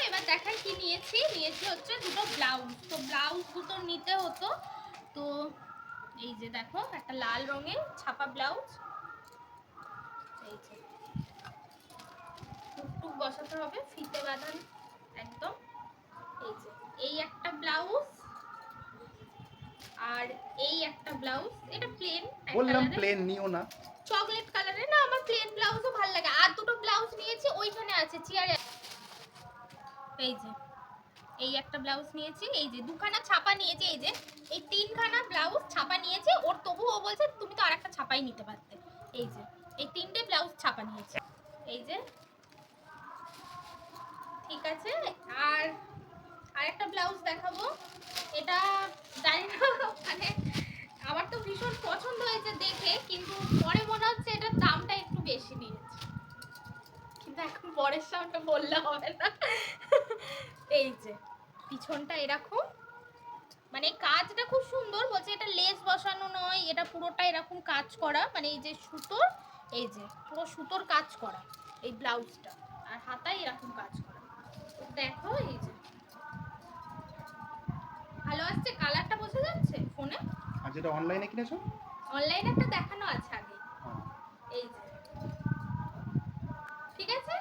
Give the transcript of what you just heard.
এবার দেখাই কি নিয়েছি হচ্ছে দুটো ব্লাউজ। তো ব্লাউজ দুটো নিতে হতো, তো এই যে দেখো একটা লাল রঙের ছাপা ব্লাউজ, এই যে টুকটুক বসাতে হবে, ফিতে বাঁধান একদম। এই যে এই একটা ব্লাউজ আর এই একটা ব্লাউজ, এটা প্লেন, বললাম প্লেন নিও না, চকলেট কালারের। না আমার প্লেন ব্লাউজও ভালো লাগে। আর দুটো ব্লাউজ নিয়েছি ওইখানে আছে চেয়ারে। এই যে এই একটা ব্লাউজ নিয়েছি, এই যে দুখানা ছাপা নিয়েছি, এই যে এই তিনখানা ব্লাউজ ছাপা নিয়েছি ওর, তবু ও বলছে তুমি তো আরেকটা ছাপাই নিতে পারতে। এই যে এই তিনটে ব্লাউজ ছাপা নিয়েছি, এই যে ঠিক আছে। আর আরেকটা ব্লাউজ দেখাবো, এটা জানি না মানে আমার তো ভীষণ পছন্দ হয়েছে দেখে, কিন্তু পরে মনে হচ্ছে এটার দামটা একটু বেশি নিয়েছে, কিন্তু এখন পরের সামনে বললে হবে না। এই যে পিছনটা এরকম, মানে কাজটা খুব সুন্দর, বলছে এটা লেস বসানো নয়, এটা পুরোটা এরকম কাজ করা, মানে এই যে সুতোর, এই যে পুরো সুতোর কাজ করা এই ব্লাউজটা, আর হাতায় এরকম কাজ করা। দেখো এই যে ভালো আসছে, কালারটা বোঝা যাচ্ছে ফোনে। আর যেটা অনলাইনে কিনেছো, অনলাইনে একটা দেখানো আছে আগে, এই যে ঠিক আছে।